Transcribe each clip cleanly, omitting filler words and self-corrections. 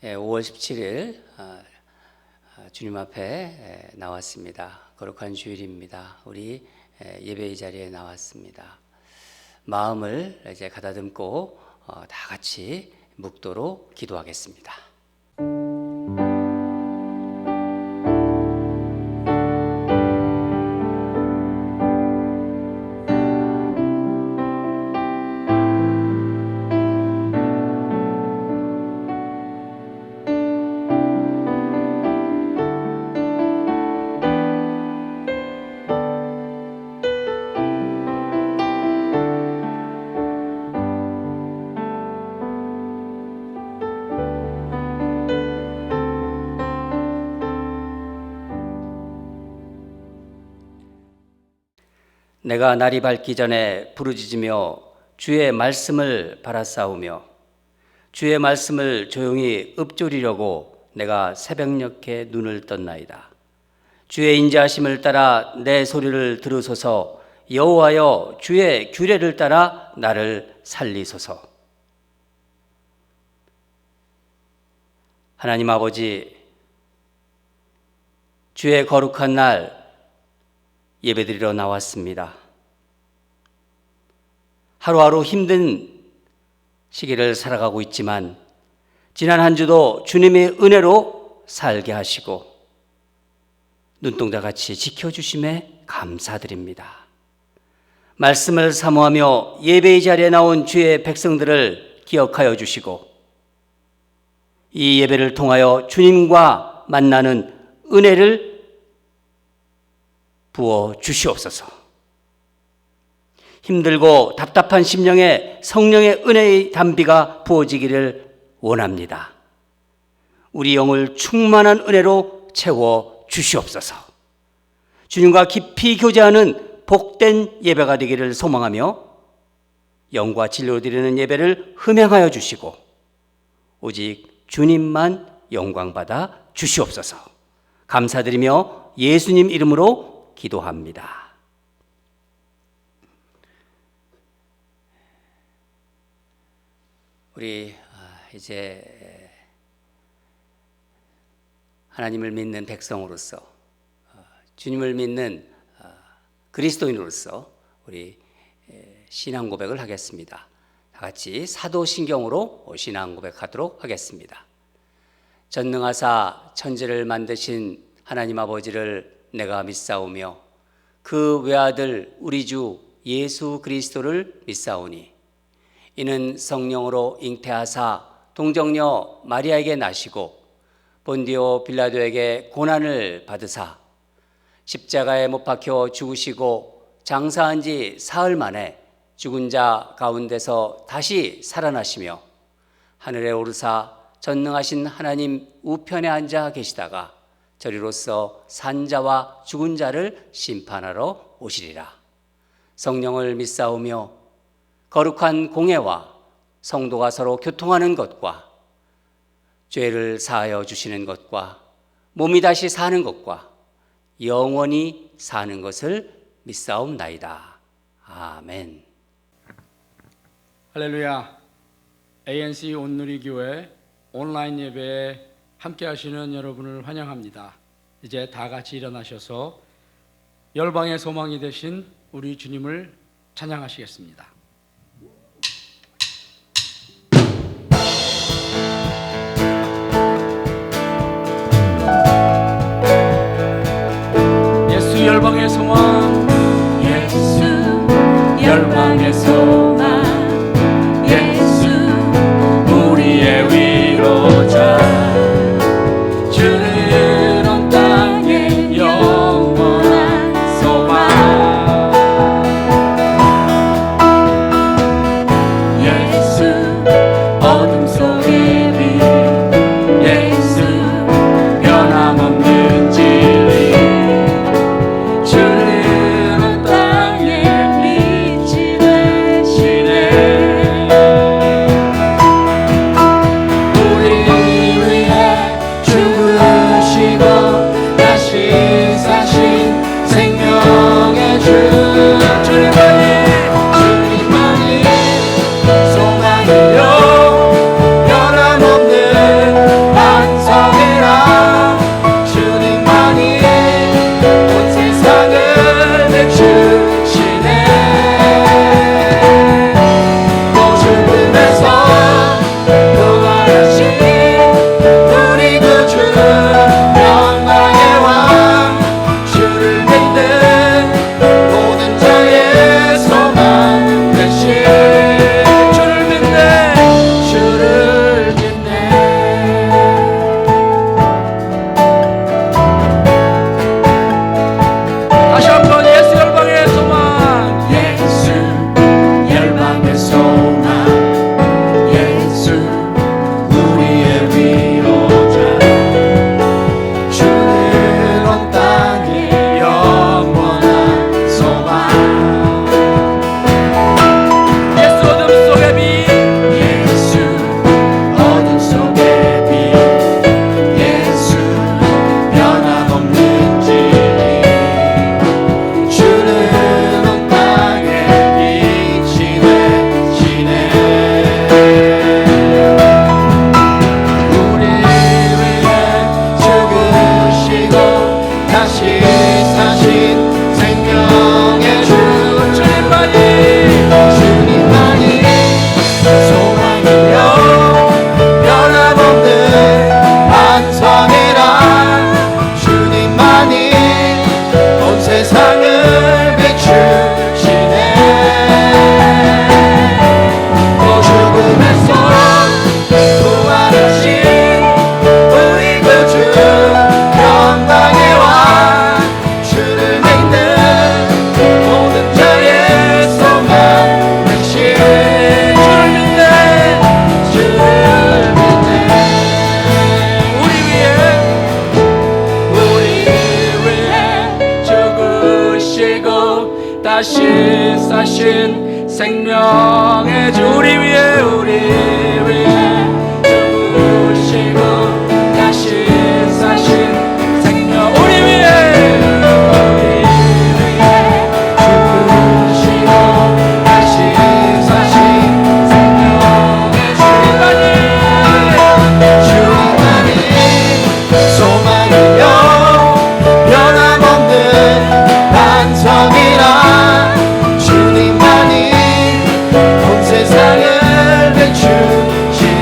5월 17일 주님 앞에 나왔습니다. 거룩한 주일입니다. 우리 예배의 자리에 나왔습니다. 마음을 이제 가다듬고 다 같이 묵도록 기도하겠습니다. 내가 날이 밝기 전에 부르짖으며 주의 말씀을 바라싸우며 주의 말씀을 조용히 읊조리려고 내가 새벽녘에 눈을 떴나이다. 주의 인자하심을 따라 내 소리를 들으소서. 여호와여, 주의 규례를 따라 나를 살리소서. 하나님 아버지, 주의 거룩한 날 예배드리러 나왔습니다. 하루하루 힘든 시기를 살아가고 있지만 지난 한 주도 주님의 은혜로 살게 하시고 눈동자같이 지켜주심에 감사드립니다. 말씀을 사모하며 예배의 자리에 나온 주의 백성들을 기억하여 주시고 이 예배를 통하여 주님과 만나는 은혜를 부어 주시옵소서. 힘들고 답답한 심령에 성령의 은혜의 담비가 부어지기를 원합니다. 우리 영을 충만한 은혜로 채워 주시옵소서. 주님과 깊이 교제하는 복된 예배가 되기를 소망하며 영과 진리로 드리는 예배를 흠행하여 주시고 오직 주님만 영광받아 주시옵소서. 감사드리며 예수님 이름으로 기도합니다. 우리 이제 하나님을 믿는 백성으로서 주님을 믿는 그리스도인으로서 우리 신앙 고백을 하겠습니다. 다 같이 사도신경으로 신앙 고백하도록 하겠습니다. 전능하사 천지를 만드신 하나님 아버지를 내가 믿사오며 그 외아들 우리 주 예수 그리스도를 믿사오니 이는 성령으로 잉태하사 동정녀 마리아에게 나시고 본디오 빌라도에게 고난을 받으사 십자가에 못 박혀 죽으시고 장사한 지 사흘 만에 죽은 자 가운데서 다시 살아나시며 하늘에 오르사 전능하신 하나님 우편에 앉아 계시다가 저리로서 산자와 죽은 자를 심판하러 오시리라. 성령을 믿사오며 거룩한 공회와 성도가 서로 교통하는 것과 죄를 사하여 주시는 것과 몸이 다시 사는 것과 영원히 사는 것을 믿사옵나이다. 아멘. 할렐루야. ANC 온누리교회 온라인 예배에 함께 하시는 여러분을 환영합니다. 이제 다 같이 일어나셔서 열방의 소망이 되신 우리 주님을 찬양하시겠습니다. 예수 열방의 소망, 예수 열방의 소망, 예수 우리의 위로자, 주는 온 땅의 영원한 소망. 예수 어둠 속의 빛, 예수 변함없는 진리, 주는 온 땅의 빛이 되시네. 우리 위해 죽으시고 다시 사신 생명의 주, 주님만이 소망이요 변함없는 사신 생명의 주 우리 위해 죽으시고 다시 사신 생명 우리 위해 죽으시고 다시 사신 생명의 주님만이 소망이며 변함없는 반석이라 주님만이 온 세상을 비추시네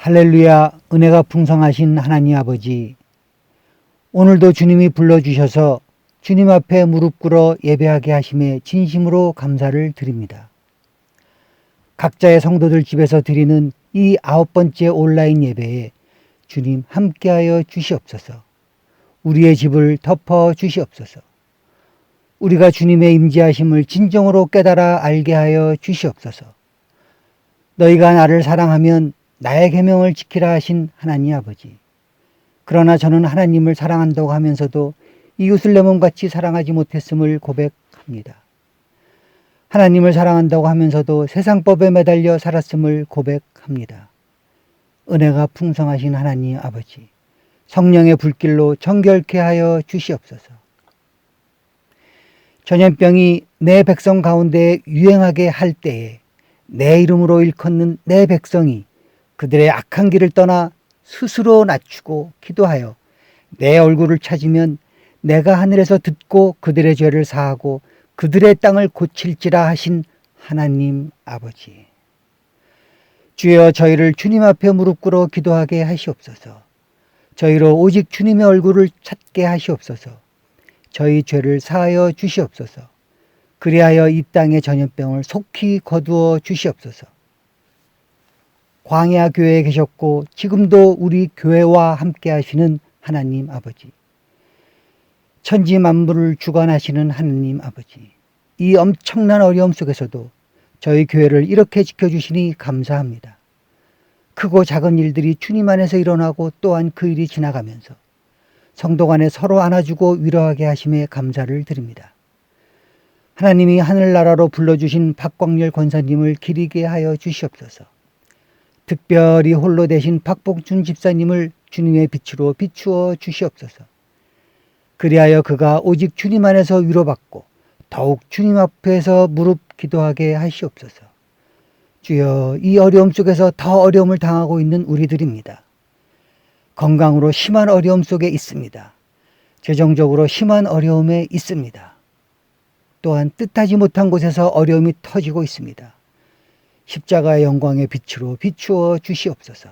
할렐루야, 은혜가 풍성하신 하나님 아버지, 오늘도 주님이 불러주셔서 주님 앞에 무릎 꿇어 예배하게 하심에 진심으로 감사를 드립니다. 각자의 성도들 집에서 드리는 이 9번째 온라인 예배에 주님 함께하여 주시옵소서. 우리의 집을 덮어 주시옵소서. 우리가 주님의 임재하심을 진정으로 깨달아 알게 하여 주시옵소서. 너희가 나를 사랑하면 나의 계명을 지키라 하신 하나님 아버지. 그러나 저는 하나님을 사랑한다고 하면서도 이웃을 내 몸같이 사랑하지 못했음을 고백합니다. 하나님을 사랑한다고 하면서도 세상법에 매달려 살았음을 고백합니다. 은혜가 풍성하신 하나님 아버지, 성령의 불길로 정결케 하여 주시옵소서. 전염병이 내 백성 가운데 유행하게 할 때에 내 이름으로 일컫는 내 백성이 그들의 악한 길을 떠나 스스로 낮추고 기도하여 내 얼굴을 찾으면 내가 하늘에서 듣고 그들의 죄를 사하고 그들의 땅을 고칠지라 하신 하나님 아버지. 주여, 저희를 주님 앞에 무릎 꿇어 기도하게 하시옵소서. 저희로 오직 주님의 얼굴을 찾게 하시옵소서. 저희 죄를 사하여 주시옵소서. 그리하여 이 땅의 전염병을 속히 거두어 주시옵소서. 광야 교회에 계셨고 지금도 우리 교회와 함께 하시는 하나님 아버지, 천지 만물을 주관하시는 하나님 아버지, 이 엄청난 어려움 속에서도 저희 교회를 이렇게 지켜주시니 감사합니다. 크고 작은 일들이 주님 안에서 일어나고 또한 그 일이 지나가면서 성도 간에 서로 안아주고 위로하게 하심에 감사를 드립니다. 하나님이 하늘나라로 불러주신 박광렬 권사님을 기리게 하여 주시옵소서. 특별히 홀로 되신 박복준 집사님을 주님의 빛으로 비추어 주시옵소서. 그리하여 그가 오직 주님 안에서 위로받고 더욱 주님 앞에서 무릎 기도하게 하시옵소서. 주여, 이 어려움 속에서 더 어려움을 당하고 있는 우리들입니다. 건강으로 심한 어려움 속에 있습니다. 재정적으로 심한 어려움에 있습니다. 또한 뜻하지 못한 곳에서 어려움이 터지고 있습니다. 십자가의 영광의 빛으로 비추어 주시옵소서.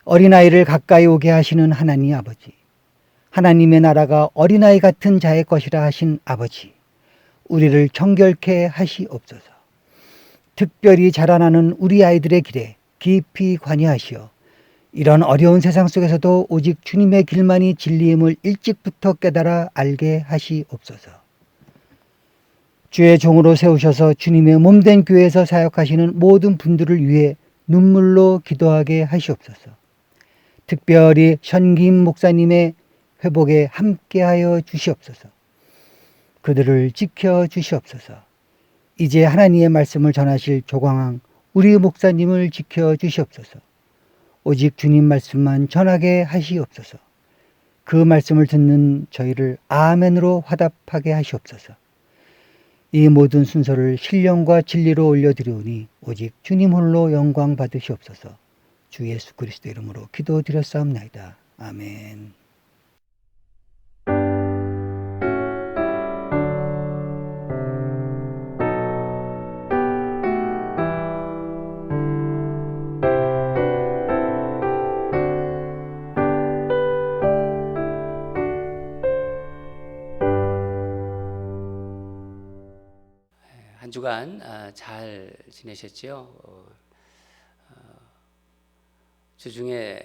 어린아이를 가까이 오게 하시는 하나님 아버지, 하나님의 나라가 어린아이 같은 자의 것이라 하신 아버지, 우리를 정결케 하시옵소서. 특별히 자라나는 우리 아이들의 길에 깊이 관여하시어 이런 어려운 세상 속에서도 오직 주님의 길만이 진리임을 일찍부터 깨달아 알게 하시옵소서. 주의 종으로 세우셔서 주님의 몸된 교회에서 사역하시는 모든 분들을 위해 눈물로 기도하게 하시옵소서. 특별히 현김 목사님의 회복에 함께하여 주시옵소서. 그들을 지켜 주시옵소서. 이제 하나님의 말씀을 전하실 조광항 우리 목사님을 지켜 주시옵소서. 오직 주님 말씀만 전하게 하시옵소서. 그 말씀을 듣는 저희를 아멘으로 화답하게 하시옵소서. 이 모든 순서를 신령과 진리로 올려드리오니 오직 주님 홀로 영광 받으시옵소서. 주 예수 그리스도 이름으로 기도드렸사옵나이다. 아멘. 한 주간 잘 지내셨지요? 주중에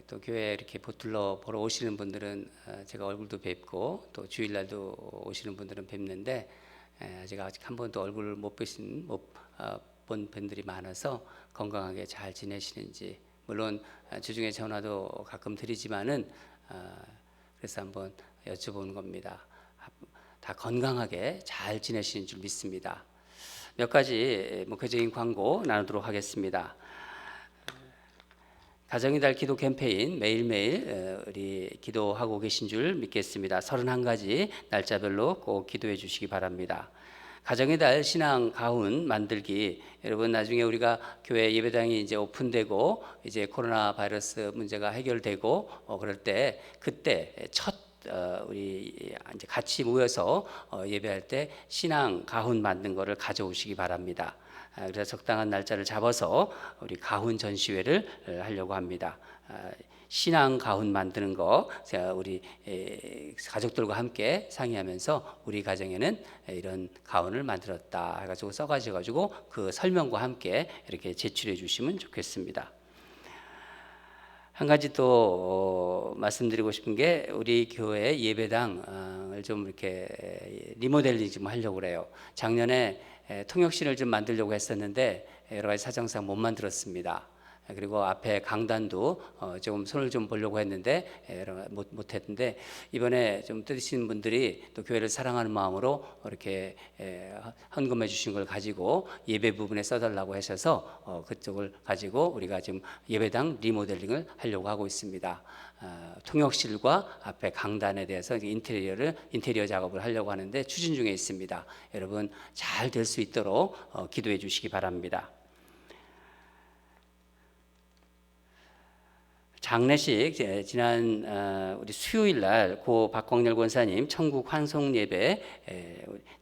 또 교회 이렇게 보틀러 보러 오시는 분들은 제가 얼굴도 뵙고 또 주일날도 오시는 분들은 뵙는데 제가 아직 한 번도 얼굴을 못 본 분들이 많아서 건강하게 잘 지내시는지, 물론 주중에 전화도 가끔 드리지만은 그래서 한번 여쭤보는 겁니다. 다 건강하게 잘 지내시는 줄 믿습니다. 몇 가지 목회적인 광고 나누도록 하겠습니다. 가정의 달 기도 캠페인 매일매일 우리 기도하고 계신 줄 믿겠습니다. 31가지 날짜별로 꼭 기도해 주시기 바랍니다. 가정의 달 신앙 가훈 만들기, 여러분 나중에 우리가 교회 예배당이 이제 오픈되고 이제 코로나 바이러스 문제가 해결되고 그럴 때 그때 첫 우리 이제 같이 모여서 예배할 때 신앙 가훈 만든 거를 가져오시기 바랍니다. 그래서 적당한 날짜를 잡아서 우리 가훈 전시회를 하려고 합니다. 신앙 가훈 만드는 거 제가 우리 가족들과 함께 상의하면서 우리 가정에는 이런 가훈을 만들었다 해가지고 써가지고 그 설명과 함께 이렇게 제출해 주시면 좋겠습니다. 한 가지 또 말씀드리고 싶은 게 우리 교회 예배당을 좀 이렇게 리모델링 좀 하려고 그래요. 작년에 통역실을 좀 만들려고 했었는데 여러 가지 사정상 못 만들었습니다. 그리고 앞에 강단도 좀 손을 좀 보려고 했는데 못했는데 이번에 좀 뜻있는 분들이 또 교회를 사랑하는 마음으로 이렇게 헌금해 주신 걸 가지고 예배 부분에 써달라고 하셔서 그쪽을 가지고 우리가 지금 예배당 리모델링을 하려고 하고 있습니다. 통역실과 앞에 강단에 대해서 인테리어 작업을 하려고 하는데 추진 중에 있습니다. 여러분 잘 될 수 있도록 기도해 주시기 바랍니다. 장례식 지난 우리 수요일 날 고 박광렬 권사님 천국 환송 예배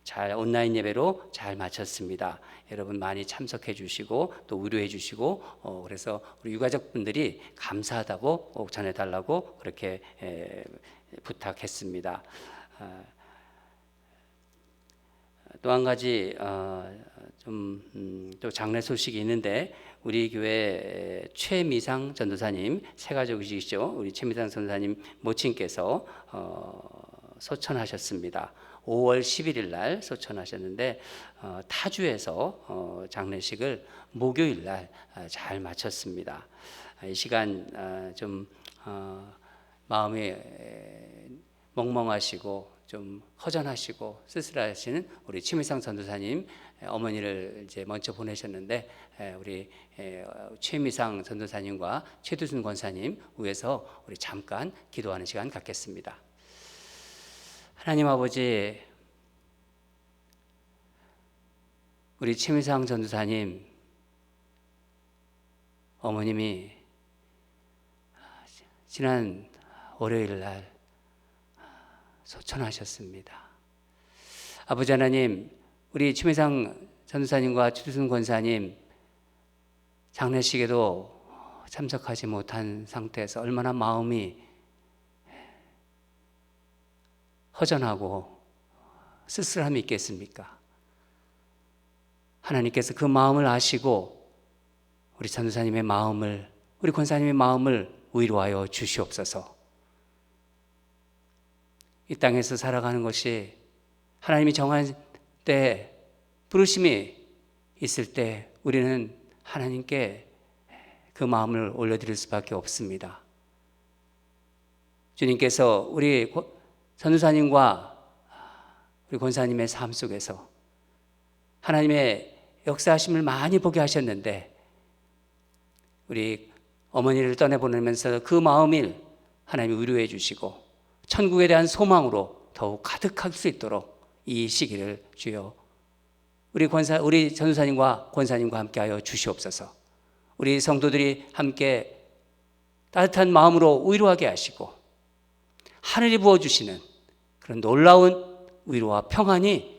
잘 온라인 예배로 잘 마쳤습니다. 여러분 많이 참석해 주시고 또 위로해 주시고 그래서 우리 유가족분들이 감사하다고 꼭 전해달라고 그렇게 부탁했습니다. 또 한 가지 또 장례 소식이 있는데 우리 교회 최미상 전도사님 새가족이시죠. 우리 최미상 전도사님 모친께서 소천하셨습니다. 5월 11일 날 소천하셨는데 타주에서 장례식을 목요일 날 잘 마쳤습니다. 이 시간 좀 마음이 멍멍하시고 좀 허전하시고 쓸쓸하시는 우리 최미상 전도사님 어머니를 이제 먼저 보내셨는데 우리 최미상 전도사님과 최두순 권사님 위해서 우리 잠깐 기도하는 시간 갖겠습니다. 하나님 아버지, 우리 최미상 전도사님 어머님이 지난 월요일 날 소천하셨습니다. 아버지 하나님, 우리 최미상 전도사님과 최두순 권사님 장례식에도 참석하지 못한 상태에서 얼마나 마음이 허전하고 쓸쓸함이 있겠습니까? 하나님께서 그 마음을 아시고 우리 전도사님의 마음을, 우리 권사님의 마음을 위로하여 주시옵소서. 이 땅에서 살아가는 것이 하나님이 정한 때 부르심이 있을 때 우리는 하나님께 그 마음을 올려드릴 수밖에 없습니다. 주님께서 우리 전도사님과 우리 권사님의 삶 속에서 하나님의 역사하심을 많이 보게 하셨는데 우리 어머니를 떠내보내면서 그 마음을 하나님이 위로해 주시고 천국에 대한 소망으로 더욱 가득할 수 있도록 이 시기를 주여 우리 전도사님과 권사님과 함께하여 주시옵소서. 우리 성도들이 함께 따뜻한 마음으로 위로하게 하시고 하늘이 부어주시는 그런 놀라운 위로와 평안이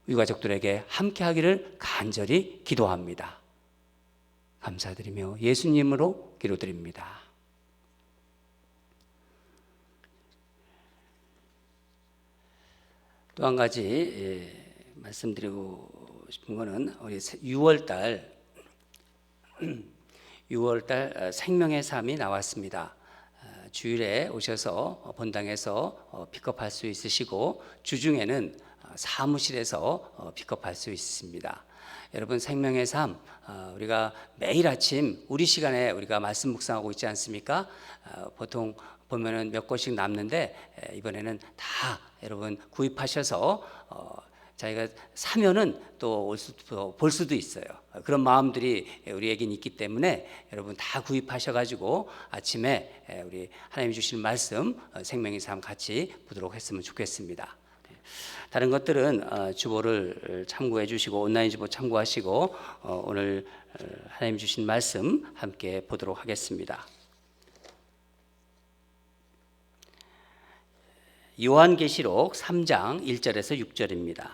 유가족들에게 함께하기를 간절히 기도합니다. 감사드리며 예수님으로 기도드립니다. 또 한 가지 말씀드리고 싶은 거는 우리 6월달 생명의 삶이 나왔습니다. 주일에 오셔서 본당에서 픽업할 수 있으시고 주중에는 사무실에서 픽업할 수 있습니다. 여러분 생명의 삶 우리가 매일 아침 우리 시간에 우리가 말씀 묵상하고 있지 않습니까? 보통 보면은 몇 곳씩 남는데 이번에는 다 여러분 구입하셔서 자기가 사면은 또 볼 수도 있어요. 그런 마음들이 우리에겐 있기 때문에 여러분 다 구입하셔가지고 아침에 우리 하나님이 주시는 말씀 생명의 삶 같이 보도록 했으면 좋겠습니다. 다른 것들은 주보를 참고해 주시고 온라인 주보 참고하시고 오늘 하나님 주신 말씀 함께 보도록 하겠습니다. 요한계시록 3장 1절에서 6절입니다.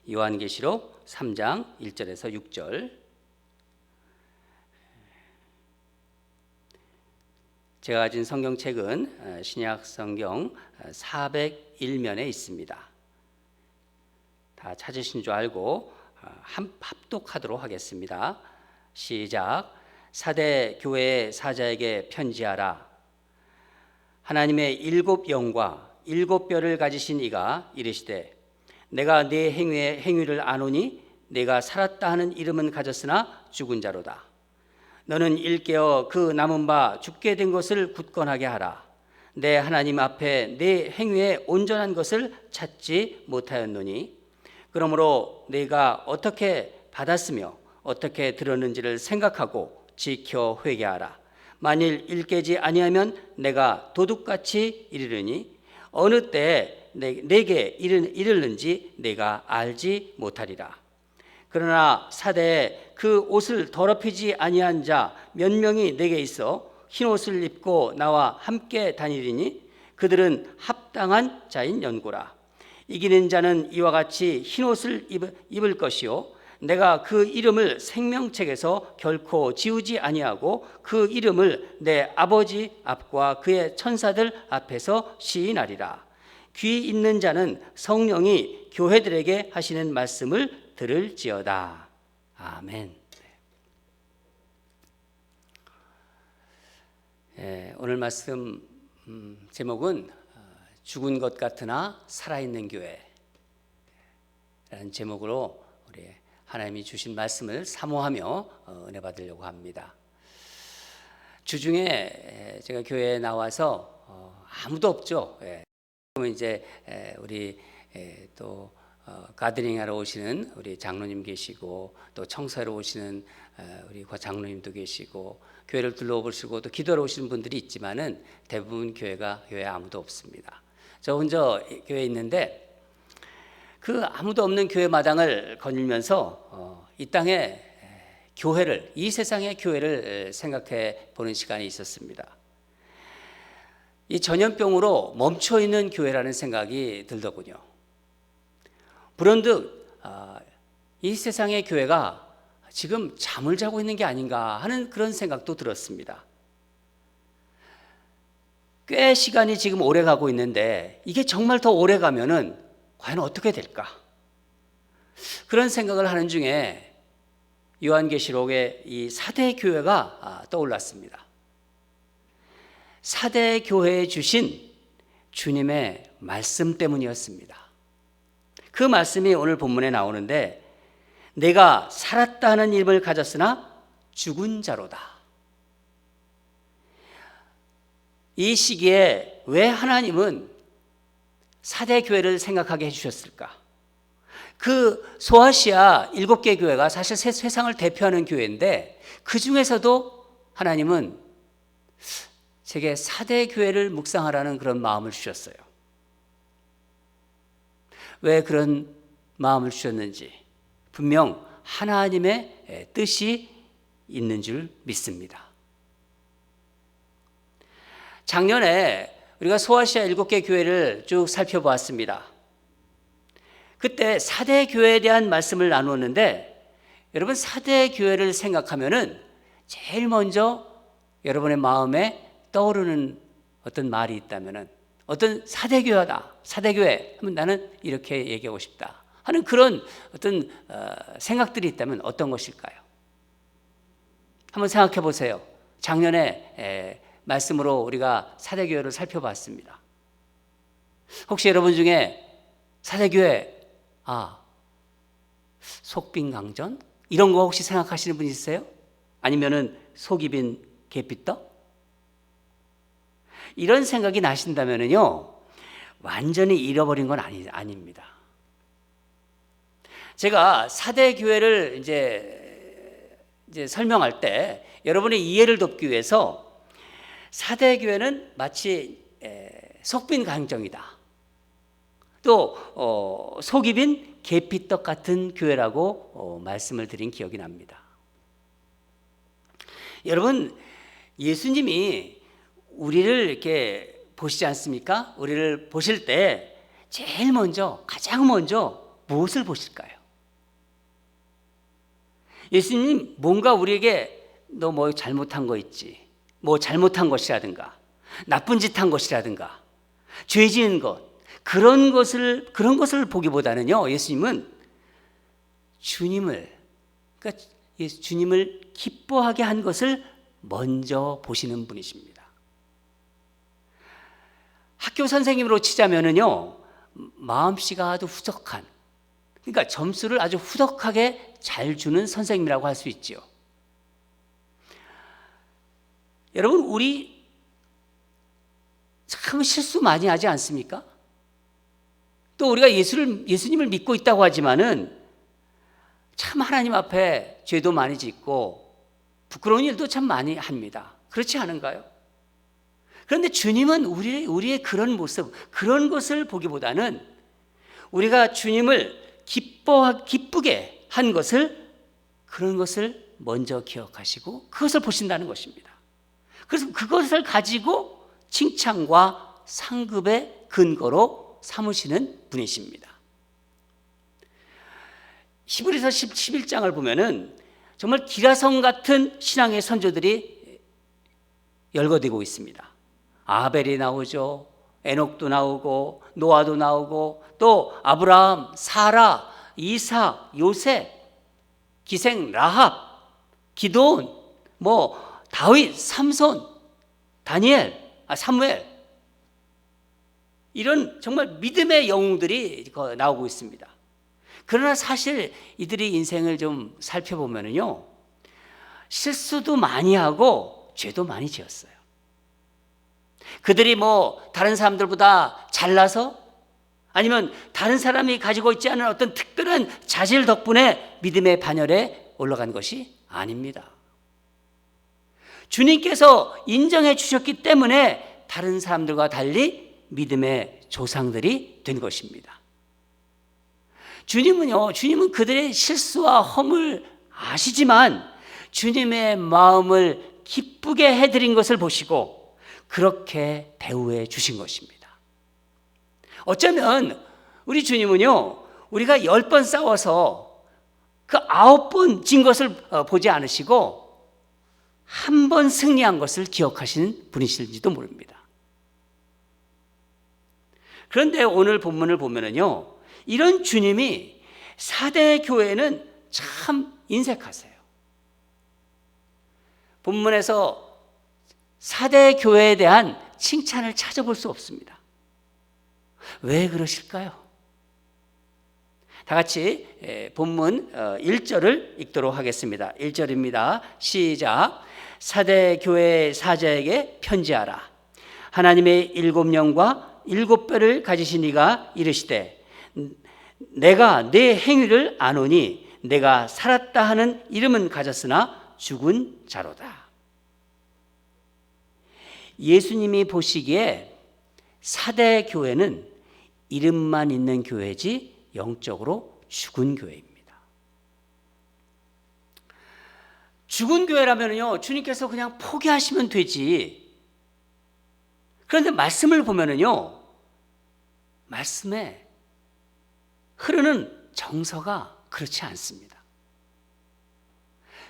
요한계시록 3장 1절에서 6절. 제가 가진 성경책은 신약 성경 401면에 있습니다. 다 찾으신 줄 알고 합독하도록 하겠습니다. 시작. 사대 교회의 사자에게 편지하라. 하나님의 7 영과 7 뼈를 가지신 이가 이르시되 내가 네 행위를 아노니 내가 살았다 하는 이름은 가졌으나 죽은 자로다. 너는 일깨어 그 남은 바 죽게 된 것을 굳건하게 하라. 내 하나님 앞에 네 행위에 온전한 것을 찾지 못하였노니 그러므로 네가 어떻게 받았으며 어떻게 들었는지를 생각하고 지켜 회개하라. 만일 일깨지 아니하면 내가 도둑같이 이르르니 어느 때에 내게 이르는지 내가 알지 못하리라. 그러나 사대에 그 옷을 더럽히지 아니한 자 몇 명이 내게 있어 흰 옷을 입고 나와 함께 다니리니 그들은 합당한 자인 연고라. 이기는 자는 이와 같이 흰 옷을 입을 것이요 내가 그 이름을 생명책에서 결코 지우지 아니하고 그 이름을 내 아버지 앞과 그의 천사들 앞에서 시인하리라. 귀 있는 자는 성령이 교회들에게 하시는 말씀을 들을지어다. 아멘. 오늘 말씀 제목은 죽은 것 같으나 살아있는 교회라는 제목으로 우리 하나님이 주신 말씀을 사모하며 은혜 받으려고 합니다. 주중에 제가 교회에 나와서 아무도 없죠. 그러면 이제 우리 또 가드닝하러 오시는 우리 장로님 계시고 또 청소하러 오시는 우리 장로님도 계시고 교회를 둘러보시고 또 기도하러 오시는 분들이 있지만은 대부분 교회에 아무도 없습니다. 저 혼자 교회에 있는데 그 아무도 없는 교회 마당을 거닐면서 이 땅의 교회를, 이 세상의 교회를 생각해 보는 시간이 있었습니다. 이 전염병으로 멈춰 있는 교회라는 생각이 들더군요. 불현듯 이 세상의 교회가 지금 잠을 자고 있는 게 아닌가 하는 그런 생각도 들었습니다. 꽤 시간이 지금 오래 가고 있는데 이게 정말 더 오래 가면은 과연 어떻게 될까? 그런 생각을 하는 중에 요한계시록의 이 사대 교회가 떠올랐습니다. 사대 교회에 주신 주님의 말씀 때문이었습니다. 그 말씀이 오늘 본문에 나오는데 내가 살았다 하는 이름을 가졌으나 죽은 자로다. 이 시기에 왜 하나님은 사대 교회를 생각하게 해주셨을까? 그 소아시아 7개 교회가 사실 세상을 대표하는 교회인데 그 중에서도 하나님은 제게 사대 교회를 묵상하라는 그런 마음을 주셨어요. 왜 그런 마음을 주셨는지 분명 하나님의 뜻이 있는 줄 믿습니다. 작년에 우리가 소아시아 7개 교회를 쭉 살펴보았습니다. 그때 사대 교회에 대한 말씀을 나누었는데 여러분 사대 교회를 생각하면은 제일 먼저 여러분의 마음에 떠오르는 어떤 말이 있다면은 어떤 사대교회다, 사대교회 하면 나는 이렇게 얘기하고 싶다 하는 그런 어떤 생각들이 있다면 어떤 것일까요? 한번 생각해 보세요. 작년에 말씀으로 우리가 사대교회를 살펴봤습니다. 혹시 여러분 중에 사대교회 속빈강전 이런 거 혹시 생각하시는 분 있으세요? 아니면은 속이 빈 계피떡? 이런 생각이 나신다면요 완전히 잃어버린 건 아닙니다. 제가 사대 교회를 이제 설명할 때 여러분의 이해를 돕기 위해서 사대 교회는 마치 속빈 강정이다. 또 속이 빈 계피떡 같은 교회라고 말씀을 드린 기억이 납니다. 여러분 예수님이 우리를 이렇게 보시지 않습니까? 우리를 보실 때 제일 먼저 가장 먼저 무엇을 보실까요? 예수님 뭔가 우리에게 너 뭐 잘못한 거 있지, 뭐 잘못한 것이라든가 나쁜 짓 한 것이라든가 죄 지은 것, 그런 것을 보기보다는요, 예수님은 주님을, 그러니까 주님을 기뻐하게 한 것을 먼저 보시는 분이십니다. 학교 선생님으로 치자면은요, 마음씨가 아주 후덕한, 그러니까 점수를 아주 후덕하게 잘 주는 선생님이라고 할 수 있죠. 여러분, 우리 참 실수 많이 하지 않습니까? 또 우리가 예수님을 믿고 있다고 하지만은 참 하나님 앞에 죄도 많이 짓고 부끄러운 일도 참 많이 합니다. 그렇지 않은가요? 그런데 주님은 우리의 그런 모습, 그런 것을 보기보다는 우리가 주님을 기쁘게 한 것을, 그런 것을 먼저 기억하시고 그것을 보신다는 것입니다. 그래서 그것을 가지고 칭찬과 상급의 근거로 삼으시는 분이십니다. 히브리서 11장을 보면은 정말 기라성 같은 신앙의 선조들이 열거되고 있습니다. 아벨이 나오죠. 에녹도 나오고 노아도 나오고 또 아브라함, 사라, 이삭, 요셉, 기생 라합, 기도온, 다윗, 삼손, 사무엘, 이런 정말 믿음의 영웅들이 나오고 있습니다. 그러나 사실 이들의 인생을 좀 살펴보면요, 실수도 많이 하고 죄도 많이 지었어요. 그들이 다른 사람들보다 잘나서, 아니면 다른 사람이 가지고 있지 않은 어떤 특별한 자질 덕분에 믿음의 반열에 올라간 것이 아닙니다. 주님께서 인정해 주셨기 때문에 다른 사람들과 달리 믿음의 조상들이 된 것입니다. 주님은 그들의 실수와 허물 아시지만 주님의 마음을 기쁘게 해드린 것을 보시고 그렇게 대우해 주신 것입니다. 어쩌면 우리 주님은요, 우리가 10번 싸워서 그 9번 진 것을 보지 않으시고 한 번 승리한 것을 기억하시는 분이실지도 모릅니다. 그런데 오늘 본문을 보면은요, 이런 주님이 사대 교회는 참 인색하세요. 본문에서 사대 교회에 대한 칭찬을 찾아볼 수 없습니다. 왜 그러실까요? 다 같이 본문 1절을 읽도록 하겠습니다. 1절입니다. 시작. 사대 교회 사자에게 편지하라. 하나님의 7영과 7뼈를 가지신 이가 이르시되 내가 내 행위를 아노니 내가 살았다 하는 이름은 가졌으나 죽은 자로다. 예수님이 보시기에 사대 교회는 이름만 있는 교회지 영적으로 죽은 교회입니다. 죽은 교회라면요, 주님께서 그냥 포기하시면 되지. 그런데 말씀을 보면은요, 말씀에 흐르는 정서가 그렇지 않습니다.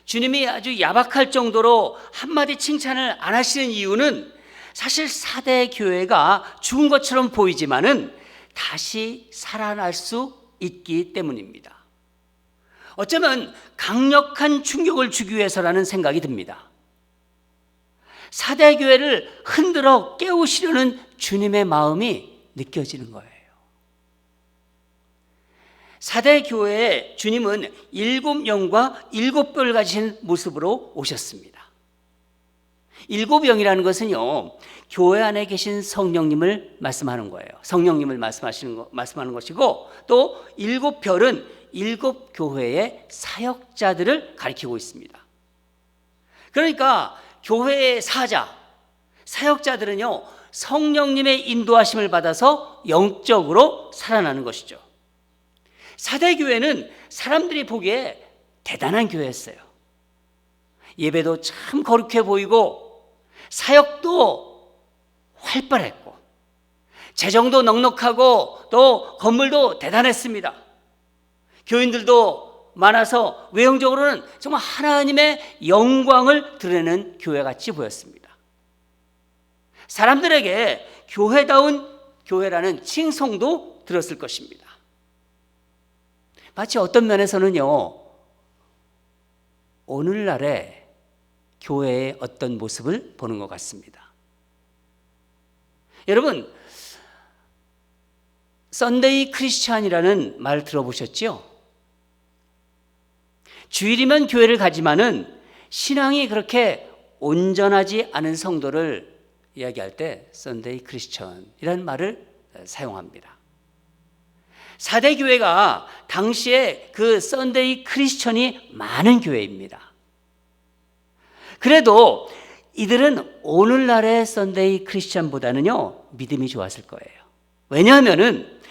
주님이 아주 야박할 정도로 한마디 칭찬을 안 하시는 이유는 사실 사대 교회가 죽은 것처럼 보이지만은 다시 살아날 수 있기 때문입니다. 어쩌면 강력한 충격을 주기 위해서라는 생각이 듭니다. 사대 교회를 흔들어 깨우시려는 주님의 마음이 느껴지는 거예요. 사대 교회에 주님은 7영과 7뼈를 가진 모습으로 오셨습니다. 7영이라는 것은요, 교회 안에 계신 성령님을 말씀하는 거예요. 성령님을 말씀하는 것이고, 또 7별은 7교회의 사역자들을 가리키고 있습니다. 그러니까 교회의 사역자들은요, 성령님의 인도하심을 받아서 영적으로 살아나는 것이죠. 사대 교회는 사람들이 보기에 대단한 교회였어요. 예배도 참 거룩해 보이고 사역도 활발했고 재정도 넉넉하고 또 건물도 대단했습니다. 교인들도 많아서 외형적으로는 정말 하나님의 영광을 드러내는 교회같이 보였습니다. 사람들에게 교회다운 교회라는 칭송도 들었을 것입니다. 마치 어떤 면에서는요, 오늘날의 교회의 어떤 모습을 보는 것 같습니다. 여러분, 썬데이 크리스찬이라는 말 들어보셨죠? 주일이면 교회를 가지만은 신앙이 그렇게 온전하지 않은 성도를 이야기할 때 썬데이 크리스천이라는 말을 사용합니다. 4대 교회가 당시에 그 썬데이 크리스천이 많은 교회입니다. 그래도 이들은 오늘날의 썬데이 크리스천보다는요, 믿음이 좋았을 거예요. 왜냐하면은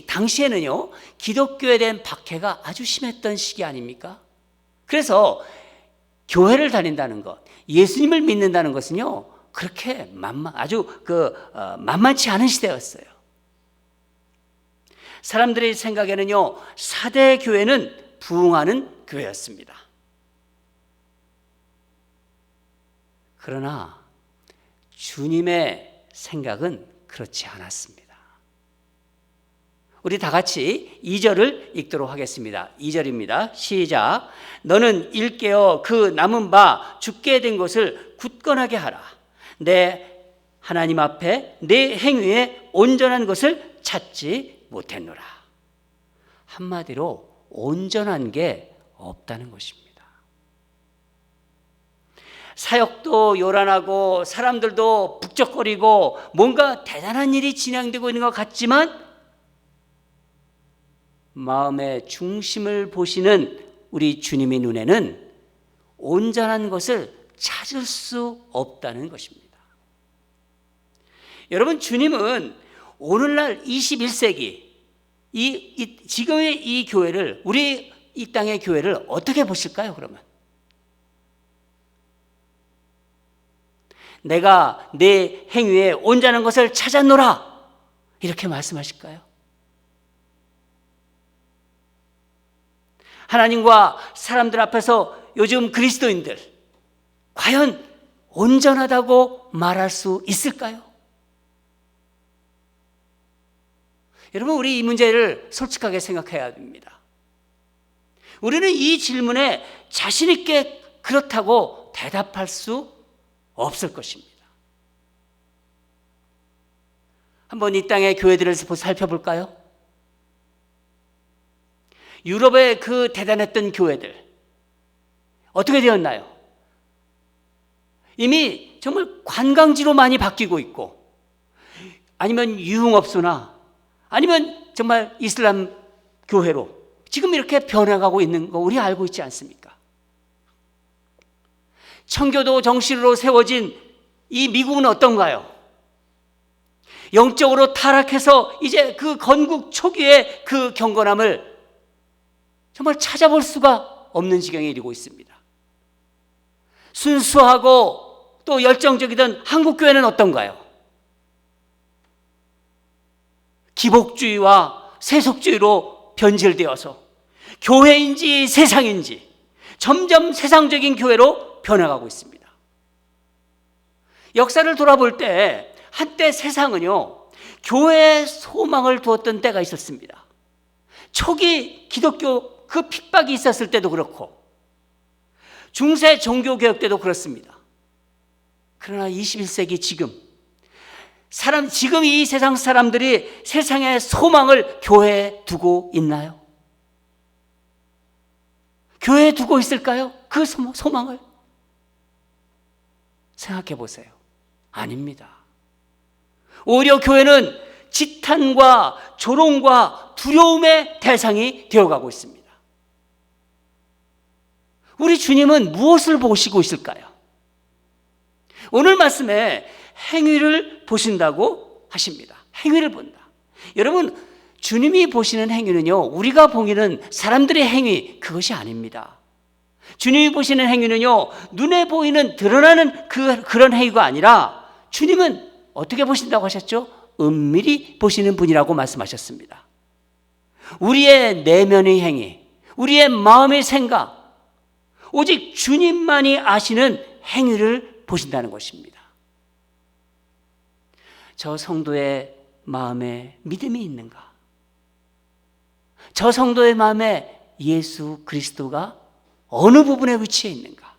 당시에는요, 기독교에 대한 박해가 아주 심했던 시기 아닙니까? 그래서 교회를 다닌다는 것, 예수님을 믿는다는 것은요, 그렇게 만만치 않은 시대였어요. 사람들의 생각에는요, 4대 교회는 부흥하는 교회였습니다. 그러나 주님의 생각은 그렇지 않았습니다. 우리 다 같이 2절을 읽도록 하겠습니다. 2절입니다. 시작. 너는 일깨어 그 남은 바 죽게 된 것을 굳건하게 하라. 내 하나님 앞에 내 행위에 온전한 것을 찾지 못했노라. 한마디로 온전한 게 없다는 것입니다. 사역도 요란하고 사람들도 북적거리고 뭔가 대단한 일이 진행되고 있는 것 같지만 마음의 중심을 보시는 우리 주님의 눈에는 온전한 것을 찾을 수 없다는 것입니다. 여러분, 주님은 오늘날 21세기 지금의 이 교회를, 우리 이 땅의 교회를 어떻게 보실까요? 그러면 내가 내 행위에 온전한 것을 찾았노라 이렇게 말씀하실까요? 하나님과 사람들 앞에서 요즘 그리스도인들 과연 온전하다고 말할 수 있을까요? 여러분, 우리 이 문제를 솔직하게 생각해야 됩니다. 우리는 이 질문에 자신 있게 그렇다고 대답할 수 없을 것입니다. 한번 이 땅의 교회들을 살펴볼까요? 유럽의 그 대단했던 교회들 어떻게 되었나요? 이미 정말 관광지로 많이 바뀌고 있고, 아니면 유흥업소나 아니면 정말 이슬람 교회로 지금 이렇게 변해가고 있는 거 우리 알고 있지 않습니까? 청교도 정신으로 세워진 이 미국은 어떤가요? 영적으로 타락해서 이제 그 건국 초기의 그 경건함을 정말 찾아볼 수가 없는 지경에 이르고 있습니다. 순수하고 또 열정적이던 한국교회는 어떤가요? 기복주의와 세속주의로 변질되어서 교회인지 세상인지 점점 세상적인 교회로 변해가고 있습니다. 역사를 돌아볼 때 한때 세상은요, 교회에 소망을 두었던 때가 있었습니다. 초기 기독교 그 핍박이 있었을 때도 그렇고 중세 종교개혁 때도 그렇습니다. 그러나 21세기 지금 이 세상 사람들이 세상의 소망을 교회에 두고 있나요? 교회에 두고 있을까요? 그 소망을 생각해 보세요. 아닙니다. 오히려 교회는 지탄과 조롱과 두려움의 대상이 되어가고 있습니다. 우리 주님은 무엇을 보시고 있을까요? 오늘 말씀에 행위를 보신다고 하십니다. 행위를 본다. 여러분, 주님이 보시는 행위는요, 우리가 보기는 사람들의 행위, 그것이 아닙니다. 주님이 보시는 행위는요, 눈에 보이는 드러나는 그런 행위가 아니라 주님은 어떻게 보신다고 하셨죠? 은밀히 보시는 분이라고 말씀하셨습니다. 우리의 내면의 행위, 우리의 마음의 생각, 오직 주님만이 아시는 행위를 보신다는 것입니다. 저 성도의 마음에 믿음이 있는가? 저 성도의 마음에 예수 그리스도가 어느 부분에 위치해 있는가?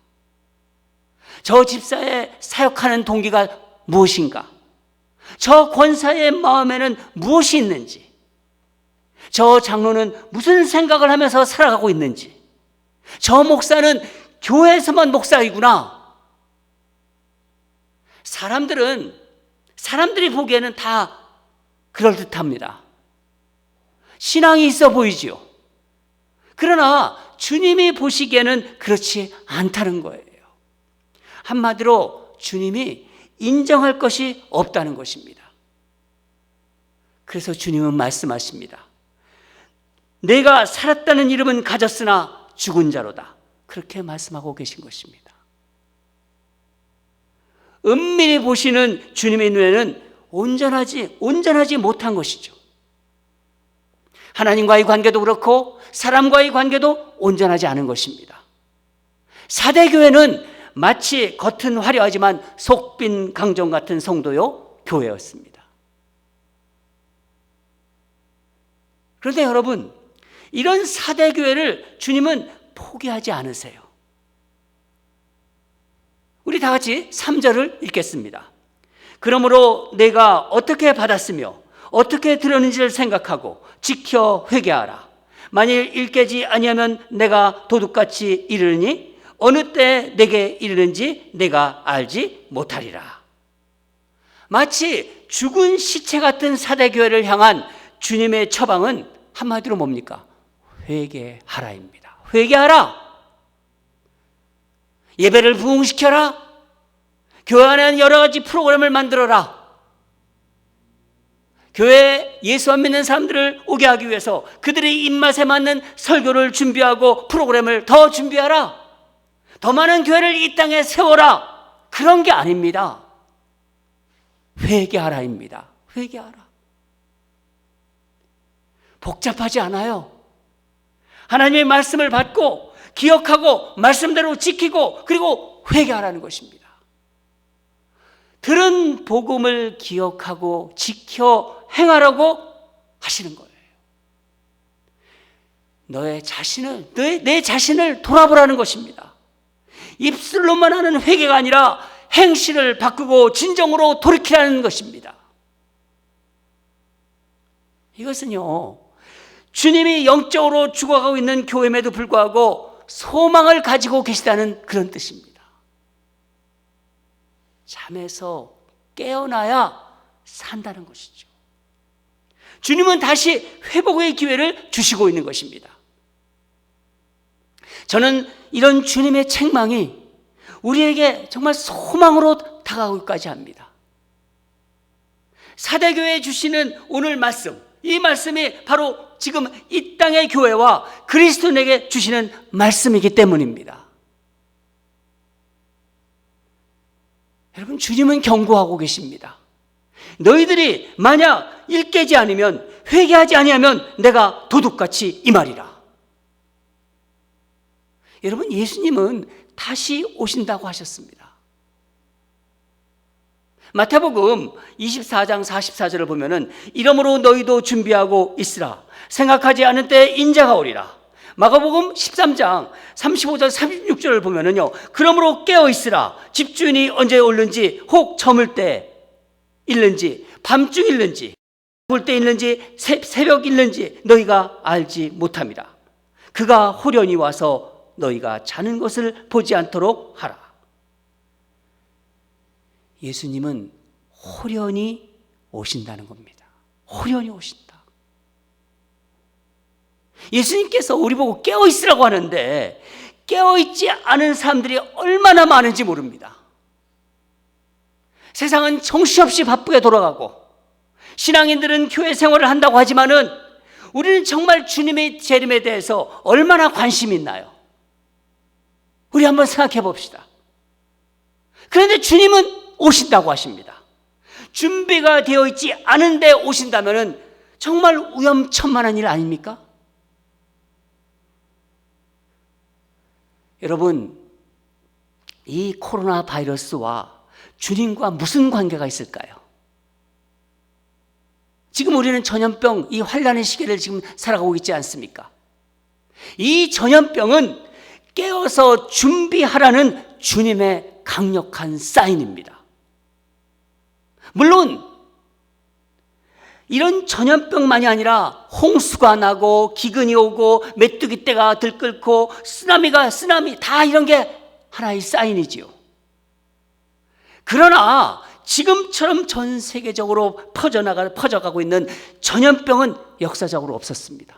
저 집사의 사역하는 동기가 무엇인가? 저 권사의 마음에는 무엇이 있는지, 저 장로는 무슨 생각을 하면서 살아가고 있는지, 저 목사는 교회에서만 목사이구나. 사람들이 보기에는 다 그럴듯합니다. 신앙이 있어 보이지요. 그러나 주님이 보시기에는 그렇지 않다는 거예요. 한마디로 주님이 인정할 것이 없다는 것입니다. 그래서 주님은 말씀하십니다. 내가 살았다는 이름은 가졌으나 죽은 자로다. 그렇게 말씀하고 계신 것입니다. 은밀히 보시는 주님의 눈에는 온전하지 못한 것이죠. 하나님과의 관계도 그렇고 사람과의 관계도 온전하지 않은 것입니다. 사대교회는 마치 겉은 화려하지만 속빈 강정 같은 성도요 교회였습니다. 그런데 여러분, 이런 사대교회를 주님은 포기하지 않으세요. 우리 다 같이 3절을 읽겠습니다. 그러므로 내가 어떻게 받았으며 어떻게 들었는지를 생각하고 지켜 회개하라. 만일 일깨지 아니하면 내가 도둑같이 이르니 어느 때 내게 이르는지 내가 알지 못하리라. 마치 죽은 시체 같은 사대교회를 향한 주님의 처방은 한마디로 뭡니까? 회개하라입니다. 회개하라. 예배를 부흥시켜라. 교회 안에는 여러 가지 프로그램을 만들어라. 교회에 예수 안 믿는 사람들을 오게 하기 위해서 그들의 입맛에 맞는 설교를 준비하고 프로그램을 더 준비하라. 더 많은 교회를 이 땅에 세워라. 그런 게 아닙니다. 회개하라입니다. 회개하라. 복잡하지 않아요. 하나님의 말씀을 받고 기억하고 말씀대로 지키고 그리고 회개하라는 것입니다. 들은 복음을 기억하고 지켜 행하라고 하시는 거예요. 내 자신을 돌아보라는 것입니다. 입술로만 하는 회개가 아니라 행실을 바꾸고 진정으로 돌이키라는 것입니다. 이것은요, 주님이 영적으로 죽어가고 있는 교회임에도 불구하고 소망을 가지고 계시다는 그런 뜻입니다. 잠에서 깨어나야 산다는 것이죠. 주님은 다시 회복의 기회를 주시고 있는 것입니다. 저는 이런 주님의 책망이 우리에게 정말 소망으로 다가오기까지 합니다. 사대교회에 주시는 오늘 말씀, 이 말씀이 바로 지금 이 땅의 교회와 그리스도인에게 주시는 말씀이기 때문입니다. 여러분, 주님은 경고하고 계십니다. 너희들이 만약 일깨지 않으면, 회개하지 아니하면 내가 도둑같이 임하리라. 여러분, 예수님은 다시 오신다고 하셨습니다. 마태복음 24장 44절을 보면은 이러므로 너희도 준비하고 있으라. 생각하지 않은 때에 인자가 오리라. 마가복음 13장 35절 36절을 보면은요, 그러므로 깨어 있으라. 집주인이 언제 올는지, 혹 저물 때 일는지, 밤중 일는지, 볼 때 일는지, 새벽 일는지 너희가 알지 못함이라. 그가 호련히 와서 너희가 자는 것을 보지 않도록 하라. 예수님은 호련히 오신다는 겁니다. 호련히 오신다. 예수님께서 우리 보고 깨어있으라고 하는데 깨어있지 않은 사람들이 얼마나 많은지 모릅니다. 세상은 정신없이 바쁘게 돌아가고 신앙인들은 교회 생활을 한다고 하지만은 우리는 정말 주님의 재림에 대해서 얼마나 관심이 있나요? 우리 한번 생각해 봅시다. 그런데 주님은 오신다고 하십니다. 준비가 되어 있지 않은데 오신다면은 정말 위험천만한 일 아닙니까? 여러분, 이 코로나 바이러스와 주님과 무슨 관계가 있을까요? 지금 우리는 전염병, 이 환란의 시기를 지금 살아가고 있지 않습니까? 이 전염병은 깨어서 준비하라는 주님의 강력한 사인입니다. 물론 이런 전염병만이 아니라 홍수가 나고 기근이 오고 메뚜기 떼가 들끓고 쓰나미 다 이런 게 하나의 사인이지요. 그러나 지금처럼 전 세계적으로 퍼져가고 있는 전염병은 역사적으로 없었습니다.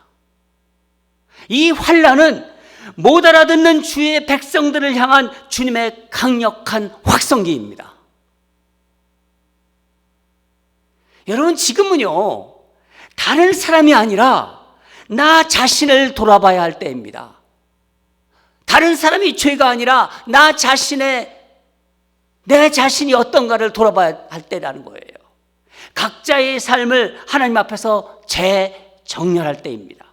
이 환란은 못 알아듣는 주의 백성들을 향한 주님의 강력한 확성기입니다. 여러분, 지금은요, 다른 사람이 아니라 나 자신을 돌아봐야 할 때입니다. 다른 사람이 죄가 아니라 내 자신이 어떤가를 돌아봐야 할 때라는 거예요. 각자의 삶을 하나님 앞에서 재정렬할 때입니다.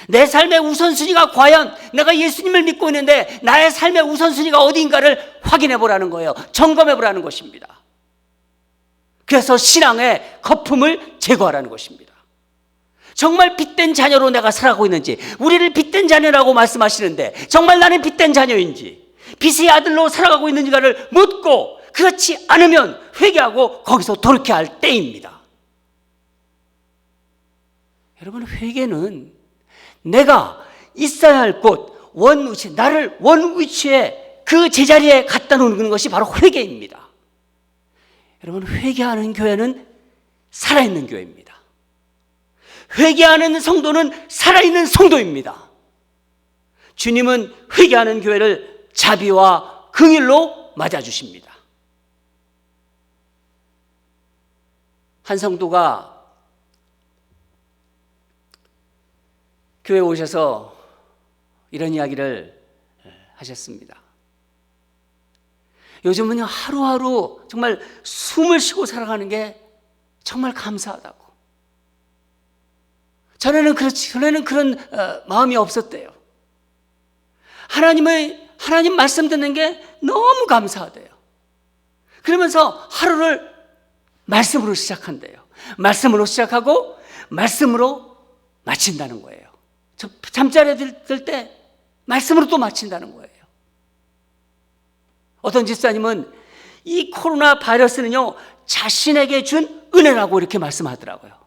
내 삶의 우선순위가 과연 내가 예수님을 믿고 있는데 나의 삶의 우선순위가 어디인가를 확인해 보라는 거예요. 점검해 보라는 것입니다. 그래서 신앙의 거품을 제거하라는 것입니다. 정말 빛된 자녀로 내가 살아가고 있는지, 우리를 빛된 자녀라고 말씀하시는데 정말 나는 빛된 자녀인지, 빛의 아들로 살아가고 있는지를 묻고, 그렇지 않으면 회개하고 거기서 돌이켜야 할 때입니다. 여러분, 회개는 내가 있어야 할 곳, 원위치, 나를 원위치에 그 제자리에 갖다 놓는 것이 바로 회개입니다. 여러분, 회개하는 교회는 살아있는 교회입니다. 회개하는 성도는 살아있는 성도입니다. 주님은 회개하는 교회를 자비와 긍휼로 맞아주십니다. 한 성도가 교회에 오셔서 이런 이야기를 하셨습니다. 요즘은 하루하루 정말 숨을 쉬고 살아가는 게 정말 감사하다고. 전에는 그런 마음이 없었대요. 하나님 말씀 듣는 게 너무 감사하대요. 그러면서 하루를 말씀으로 시작한대요. 말씀으로 시작하고 말씀으로 마친다는 거예요. 잠자리에 들 때 말씀으로 또 마친다는 거예요. 어떤 집사님은 이 코로나 바이러스는요, 자신에게 준 은혜라고 이렇게 말씀하더라고요.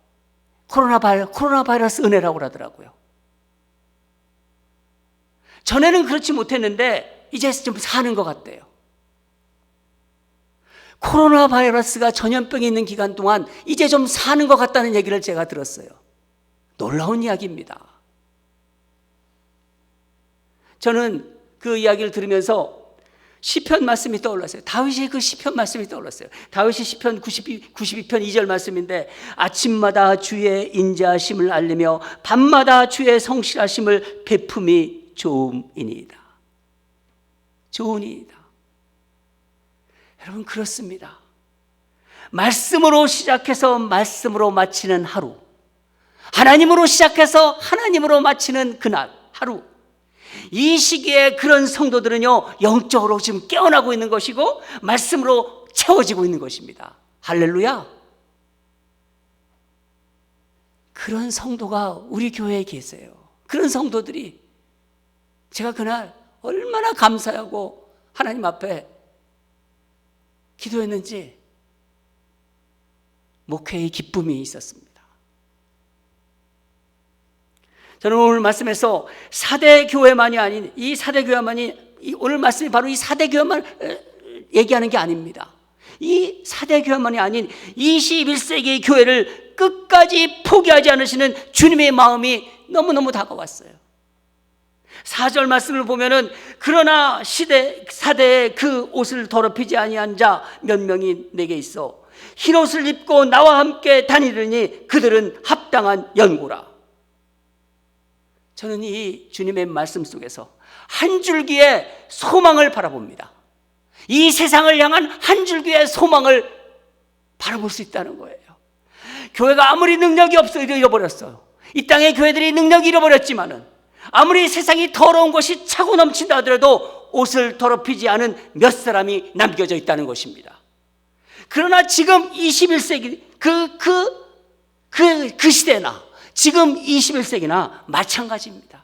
코로나 바이러스 은혜라고 하더라고요. 전에는 그렇지 못했는데 이제 좀 사는 것 같대요. 코로나 바이러스가 전염병이 있는 기간 동안 이제 좀 사는 것 같다는 얘기를 제가 들었어요. 놀라운 이야기입니다. 저는 그 이야기를 들으면서 시편 말씀이 떠올랐어요. 다윗의 그 시편 말씀이 떠올랐어요. 다윗이 시편 92편 2절 말씀인데, 아침마다 주의 인자하심을 알리며 밤마다 주의 성실하심을 베품이 좋음이니이다. 좋으니이다. 여러분, 그렇습니다. 말씀으로 시작해서 말씀으로 마치는 하루, 하나님으로 시작해서 하나님으로 마치는 그날 하루, 이 시기에 그런 성도들은요, 영적으로 지금 깨어나고 있는 것이고 말씀으로 채워지고 있는 것입니다. 할렐루야. 그런 성도가 우리 교회에 계세요. 그런 성도들이, 제가 그날 얼마나 감사하고 하나님 앞에 기도했는지 목회의 기쁨이 있었습니다. 저는 오늘 말씀에서 4대 교회만이 아닌, 이 4대 교회만이, 오늘 말씀이 바로 이 4대 교회만 얘기하는 게 아닙니다. 이 4대 교회만이 아닌 21세기의 교회를 끝까지 포기하지 않으시는 주님의 마음이 너무너무 다가왔어요. 4절 말씀을 보면은, 그러나 4대의 그 옷을 더럽히지 아니한 자 몇 명이 내게 있어 흰옷을 입고 나와 함께 다니려니 그들은 합당한 연고라. 저는 이 주님의 말씀 속에서 한 줄기의 소망을 바라봅니다. 이 세상을 향한 한 줄기의 소망을 바라볼 수 있다는 거예요. 교회가 아무리 능력이 없어 잃어버렸어요. 이 땅의 교회들이 능력이 잃어버렸지만은 아무리 세상이 더러운 것이 차고 넘친다 하더라도 옷을 더럽히지 않은 몇 사람이 남겨져 있다는 것입니다. 그러나 지금 21세기 그 시대나 지금 21세기나 마찬가지입니다.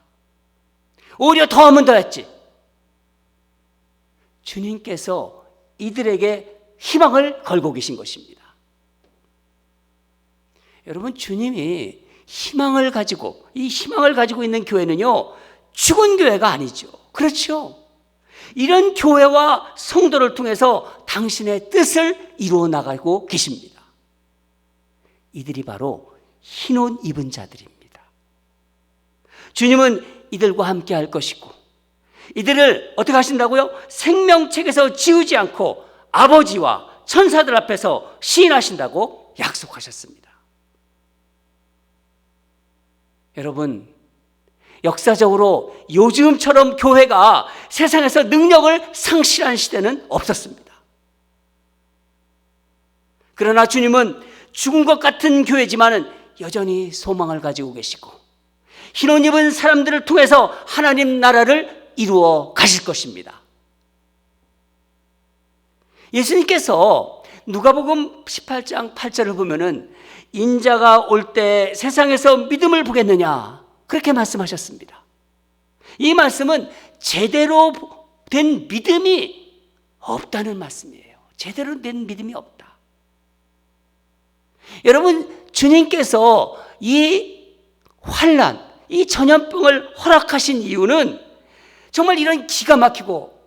오히려 더하면 더했지. 주님께서 이들에게 희망을 걸고 계신 것입니다. 여러분, 주님이 희망을 가지고, 이 희망을 가지고 있는 교회는요, 죽은 교회가 아니죠. 그렇죠? 이런 교회와 성도를 통해서 당신의 뜻을 이루어 나가고 계십니다. 이들이 바로 흰옷 입은 자들입니다. 주님은 이들과 함께 할 것이고, 이들을 어떻게 하신다고요? 생명책에서 지우지 않고 아버지와 천사들 앞에서 시인하신다고 약속하셨습니다. 여러분, 역사적으로 요즘처럼 교회가 세상에서 능력을 상실한 시대는 없었습니다. 그러나 주님은 죽은 것 같은 교회지만은 여전히 소망을 가지고 계시고, 흰옷 입은 사람들을 통해서 하나님 나라를 이루어 가실 것입니다. 예수님께서 누가복음 18장 8절을 보면은 인자가 올 때 세상에서 믿음을 보겠느냐, 그렇게 말씀하셨습니다. 이 말씀은 제대로 된 믿음이 없다는 말씀이에요. 제대로 된 믿음이 없다. 여러분, 주님께서 이 환난, 이 전염병을 허락하신 이유는 정말 이런 기가 막히고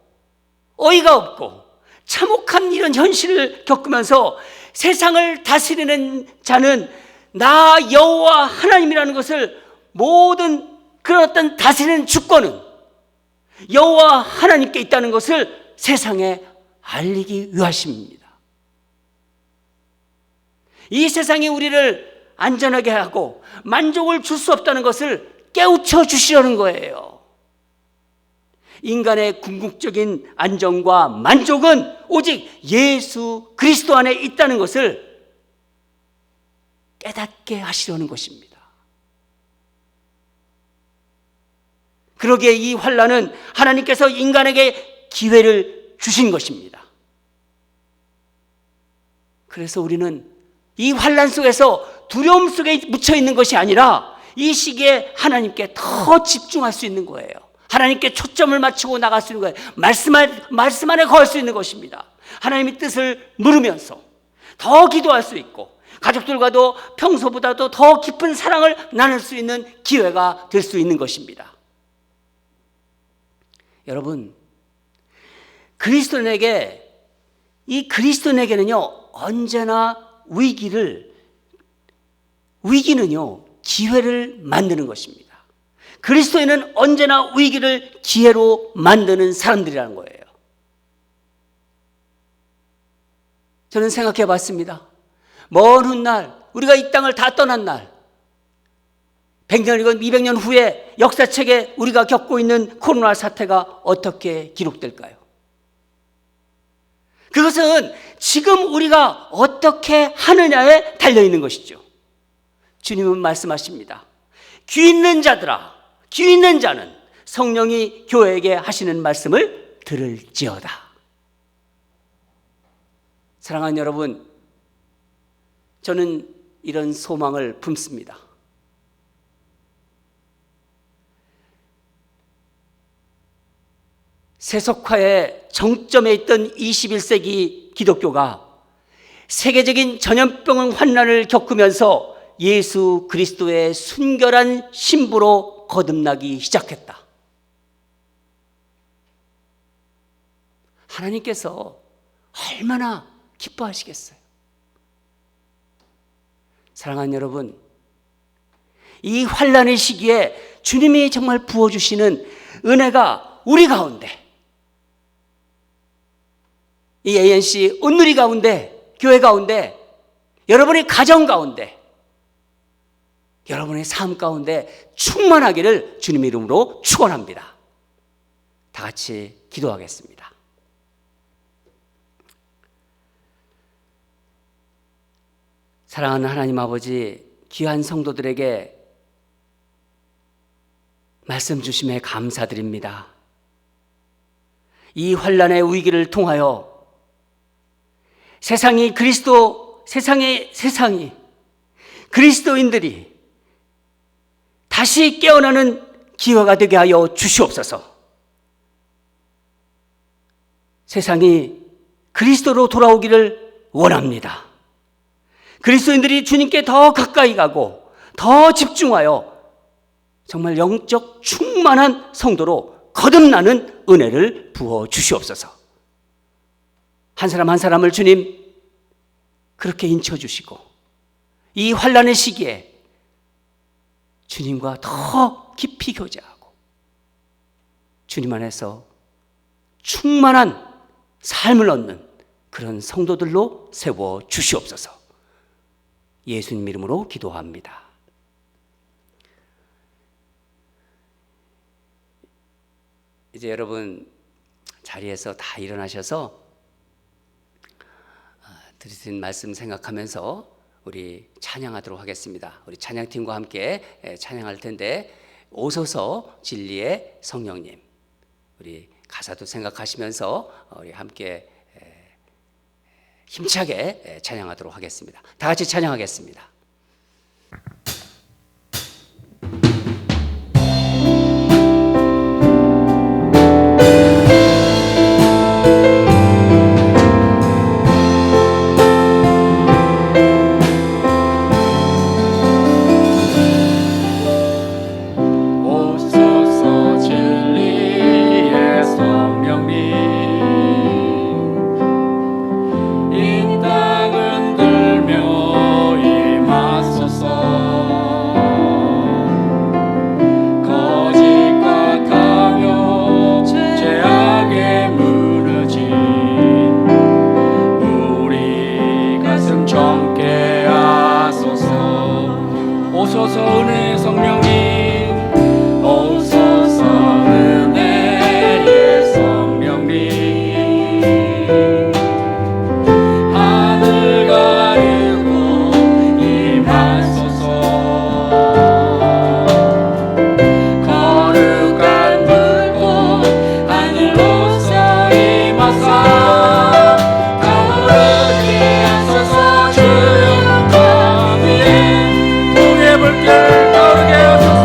어이가 없고 참혹한 이런 현실을 겪으면서 세상을 다스리는 자는 나 여호와 하나님이라는 것을, 모든 그런 어떤 다스리는 주권은 여호와 하나님께 있다는 것을 세상에 알리기 위하심입니다. 이 세상이 우리를 안전하게 하고 만족을 줄 수 없다는 것을 깨우쳐 주시려는 거예요. 인간의 궁극적인 안정과 만족은 오직 예수 그리스도 안에 있다는 것을 깨닫게 하시려는 것입니다. 그러기에 이 환난은 하나님께서 인간에게 기회를 주신 것입니다. 그래서 우리는 이 환난 속에서 두려움 속에 묻혀 있는 것이 아니라 이 시기에 하나님께 더 집중할 수 있는 거예요. 하나님께 초점을 맞추고 나갈 수 있는 거예요. 말씀 안에 거할 수 있는 것입니다. 하나님의 뜻을 물으면서 더 기도할 수 있고, 가족들과도 평소보다도 더 깊은 사랑을 나눌 수 있는 기회가 될 수 있는 것입니다. 여러분, 이 그리스도인에게는요, 언제나 위기는요, 기회를 만드는 것입니다. 그리스도인은 언제나 위기를 기회로 만드는 사람들이라는 거예요. 저는 생각해 봤습니다. 먼 훗날, 우리가 이 땅을 다 떠난 날, 100년이건 200년 후에 역사책에 우리가 겪고 있는 코로나 사태가 어떻게 기록될까요? 그것은 지금 우리가 어떻게 하느냐에 달려있는 것이죠. 주님은 말씀하십니다. 귀 있는 자들아, 귀 있는 자는 성령이 교회에게 하시는 말씀을 들을지어다. 사랑하는 여러분, 저는 이런 소망을 품습니다. 세속화의 정점에 있던 21세기 기독교가 세계적인 전염병 환난을 겪으면서 예수 그리스도의 순결한 신부로 거듭나기 시작했다. 하나님께서 얼마나 기뻐하시겠어요? 사랑하는 여러분, 이 환난의 시기에 주님이 정말 부어주시는 은혜가 우리 가운데, 이 ANC 온누리 가운데, 교회 가운데, 여러분의 가정 가운데, 여러분의 삶 가운데 충만하기를 주님의 이름으로 축원합니다. 다 같이 기도하겠습니다. 사랑하는 하나님 아버지, 귀한 성도들에게 말씀 주심에 감사드립니다. 이 환난의 위기를 통하여 세상이 그리스도인들이 다시 깨어나는 기회가 되게 하여 주시옵소서. 세상이 그리스도로 돌아오기를 원합니다. 그리스도인들이 주님께 더 가까이 가고 더 집중하여 정말 영적 충만한 성도로 거듭나는 은혜를 부어 주시옵소서. 한 사람 한 사람을 주님 그렇게 인쳐주시고 이 환난의 시기에 주님과 더 깊이 교제하고 주님 안에서 충만한 삶을 얻는 그런 성도들로 세워 주시옵소서. 예수님 이름으로 기도합니다. 이제 여러분 자리에서 다 일어나셔서 드리신 말씀 생각하면서 우리 찬양하도록 하겠습니다. 우리 찬양팀과 함께 찬양할 텐데, 오소서 진리의 성령님, 우리 가사도 생각하시면서 우리 함께 힘차게 찬양하도록 하겠습니다. 다 같이 찬양하겠습니다. 오소서 진리의 성령님, 이 땅은 들며 임하소서. 거짓과 가며 죄악에 무너진 우리 가슴 정케 하소서. 오소서 은혜의 성령님, 오소서 은혜의 성령님, 하늘 가리고 임하소서. 거룩한 불꽃 하늘로서 임하사 타오르게 하소서. 주의 영광 위에 동해 불길 타오르게 하소서.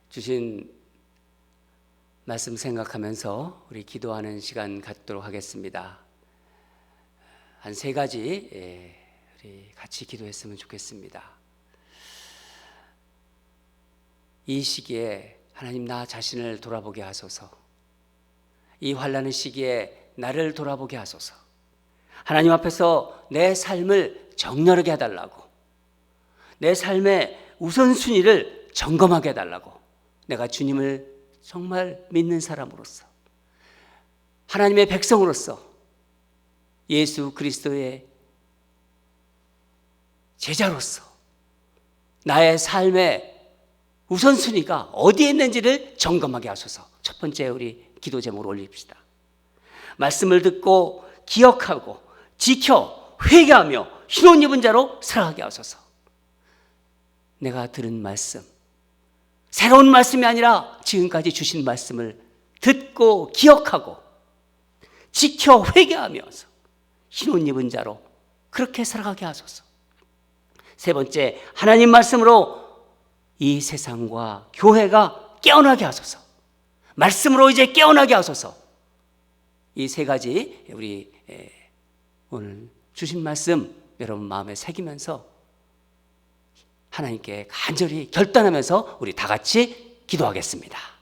주신 말씀 생각하면서 우리 기도하는 시간 갖도록 하겠습니다. 한 세 가지 우리 같이 기도했으면 좋겠습니다. 이 시기에 하나님 나 자신을 돌아보게 하소서. 이 환난의 시기에 나를 돌아보게 하소서. 하나님 앞에서 내 삶을 정렬하게 해달라고, 내 삶의 우선순위를 점검하게 해달라고, 내가 주님을 정말 믿는 사람으로서, 하나님의 백성으로서, 예수 그리스도의 제자로서 나의 삶의 우선순위가 어디에 있는지를 점검하게 하소서. 첫 번째 우리 기도 제목을 올립시다. 말씀을 듣고 기억하고 지켜 회개하며 흰옷 입은 자로 살아가게 하소서. 내가 들은 말씀, 새로운 말씀이 아니라 지금까지 주신 말씀을 듣고 기억하고 지켜 회개하면서 흰옷 입은 자로 그렇게 살아가게 하소서. 세 번째, 하나님 말씀으로 이 세상과 교회가 깨어나게 하소서. 말씀으로 이제 깨어나게 하소서. 이 세 가지 우리 오늘 주신 말씀 여러분 마음에 새기면서 하나님께 간절히 결단하면서 우리 다 같이 기도하겠습니다.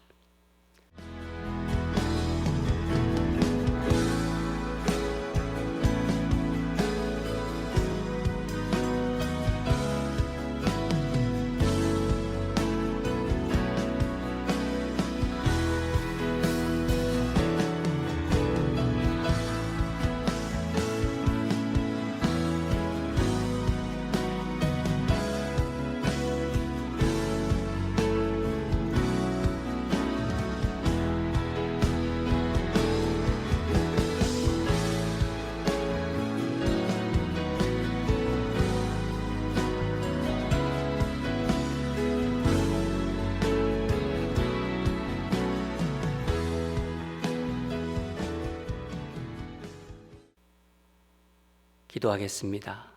기도하겠습니다.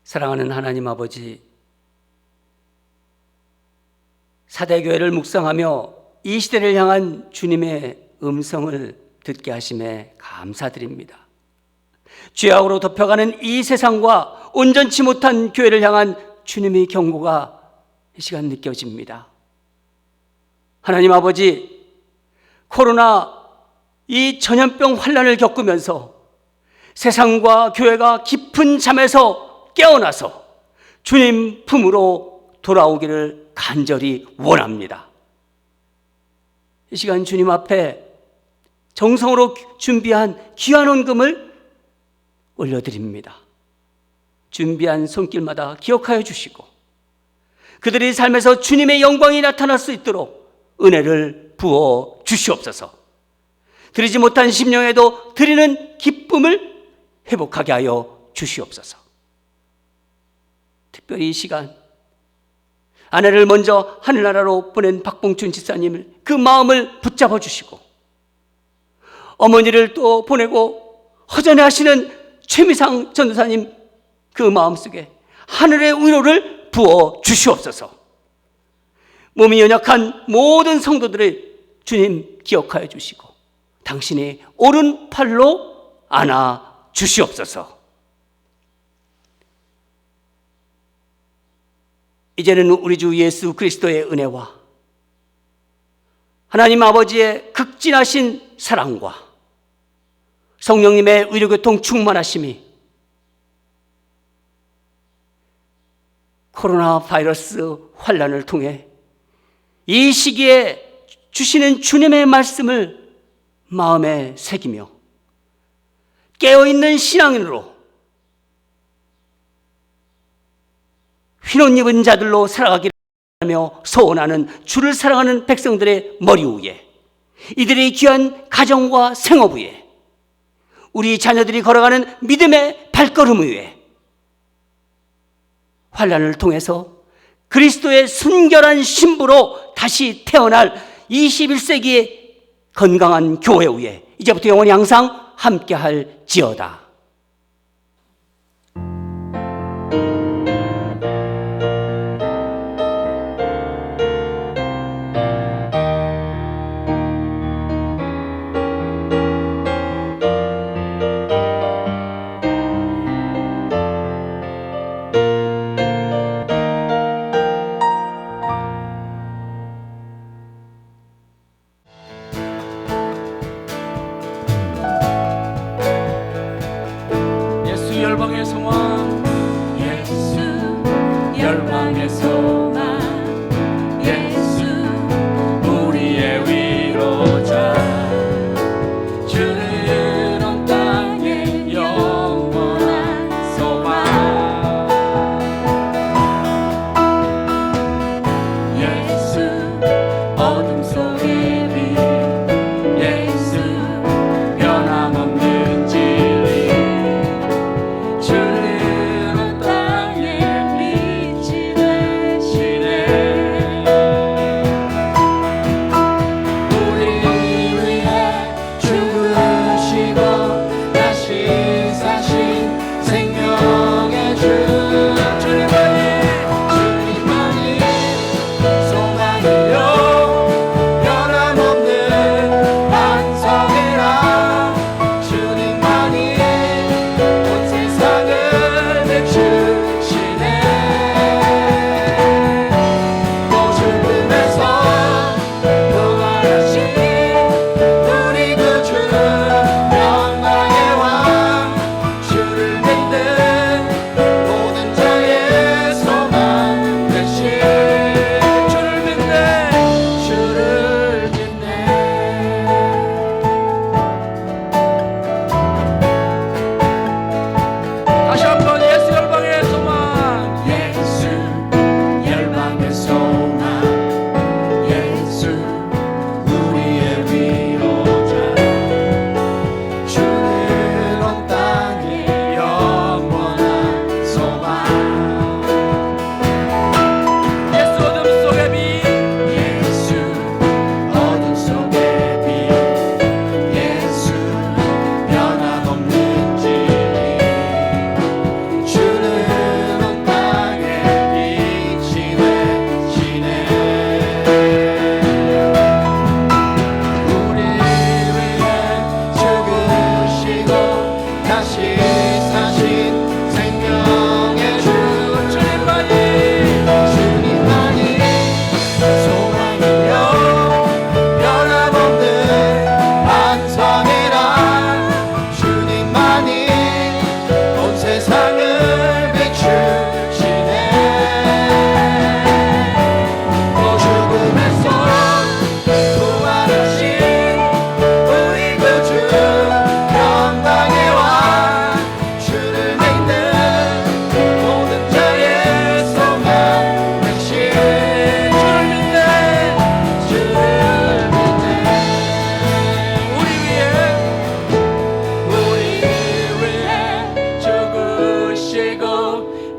사랑하는 하나님 아버지, 사대교회를 묵상하며 이 시대를 향한 주님의 음성을 듣게 하심에 감사드립니다. 죄악으로 덮여가는 이 세상과 온전치 못한 교회를 향한 주님의 경고가 이 시간 느껴집니다. 하나님 아버지, 코로나 이 전염병 환난을 겪으면서 세상과 교회가 깊은 잠에서 깨어나서 주님 품으로 돌아오기를 간절히 원합니다. 이 시간 주님 앞에 정성으로 준비한 귀한 헌금을 올려드립니다. 준비한 손길마다 기억하여 주시고 그들의 삶에서 주님의 영광이 나타날 수 있도록 은혜를 부어 주시옵소서. 드리지 못한 심령에도 드리는 기쁨을 회복하게 하여 주시옵소서. 특별히 이 시간 아내를 먼저 하늘나라로 보낸 박봉춘 집사님을 그 마음을 붙잡아 주시고 어머니를 또 보내고 허전해하시는 최미상 전도사님 그 마음속에 하늘의 위로를 부어 주시옵소서. 몸이 연약한 모든 성도들을 주님 기억하여 주시고 당신의 오른팔로 안아 주시옵소서. 이제는 우리 주 예수 그리스도의 은혜와 하나님 아버지의 극진하신 사랑과 성령님의 의료교통 충만하심이 코로나 바이러스 환난을 통해 이 시기에 주시는 주님의 말씀을 마음에 새기며 깨어있는 신앙인으로 흰옷 입은 자들로 살아가기를 하며 소원하는 주를 사랑하는 백성들의 머리 위에, 이들의 귀한 가정과 생업 위에, 우리 자녀들이 걸어가는 믿음의 발걸음 위에 환난을 통해서 그리스도의 순결한 신부로 다시 태어날 21세기의 건강한 교회 위에 이제부터 영원히 항상 함께할지어다.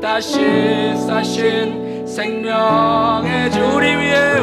다시 사신 생명의 주 우리 위해